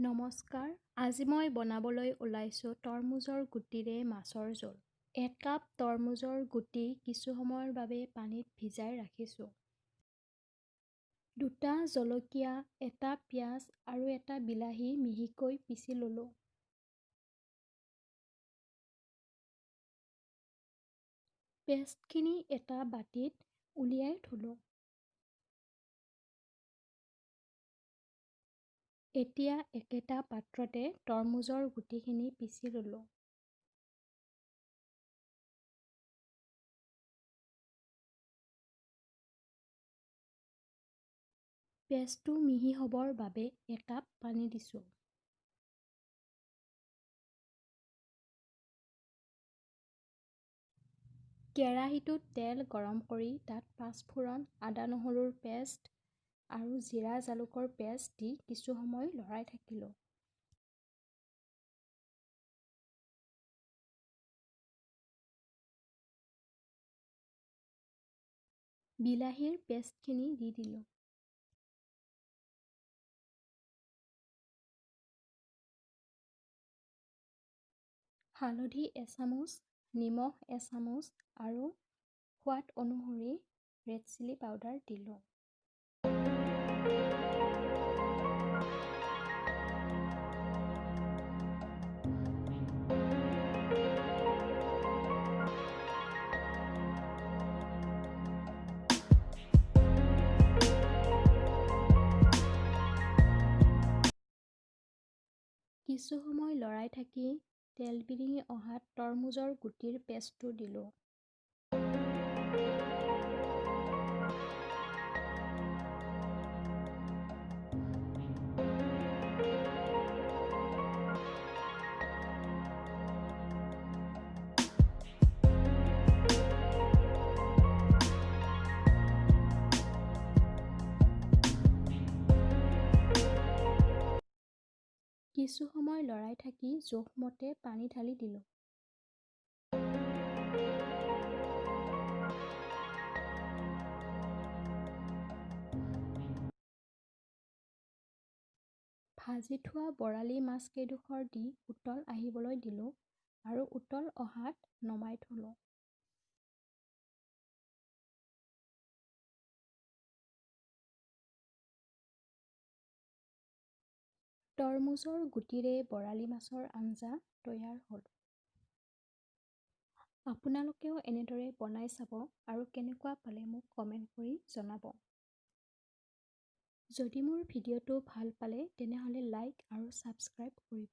নমস্কাৰ, আজি মই বনাবলৈ ওলাইছোঁ তৰমুজৰ গুটিৰে মাছৰ জোল। 1 কাপ তৰমুজৰ গুটি কিছু সময়ৰ বাবে পানীত ভিজাই ৰাখিছোঁ। 2টা জলকীয়া, 1টা পিঁয়াজ আৰু 1টা বিলাহী মিহিকৈ পিচি ল'লোঁ। পেষ্টখিনি এটা বাটিত উলিয়াই থ'লোঁ। এতিয়া একেটা পাত্ৰতে তৰমুজৰ গুটিখিনি পিচি ল'লোঁ। পেষ্টটো মিহি হ'বৰ বাবে 1 কাপ পানী দিছোঁ। কেৰাহীটোত তেল গৰম কৰি তাত পাঁচফোৰণ, আদা নহৰুৰ পেষ্ট আৰু জিৰা জালুকৰ পেষ্ট দি কিছু সময় লৰাই থাকিলোঁ। বিলাহীৰ পেষ্টখিনি দি দিলোঁ। হালধি এচামুচ, নিমখ এচামুচ আৰু সোৱাদ অনুসৰি ৰেড চিলি পাউডাৰ দিলোঁ। কিছু সময় লৰাই থাকি তেল বিৰিঙি অহাত তৰমুজৰ গুটিৰ পেষ্টটো দিলোঁ। কিছু সময় লৰাই থাকি জোখমতে পানী ঢালি দিলোঁ। ভাজি থোৱা বৰালি মাছকেইডোখৰ দি উতল আহিবলৈ দিলোঁ আৰু উতল অহাত নমাই থ'লোঁ। তৰমুজৰ গুটিৰে বৰালি মাছৰ আঞ্জা তৈয়াৰ হ'ল। আপোনালোকেও এনেদৰে বনাই চাব আৰু কেনেকুৱা পালে মোক কমেণ্ট কৰি জনাব। যদি মোৰ ভিডিঅ'টো ভাল পালে তেনেহ'লে লাইক আৰু ছাবস্ক্ৰাইব কৰিব।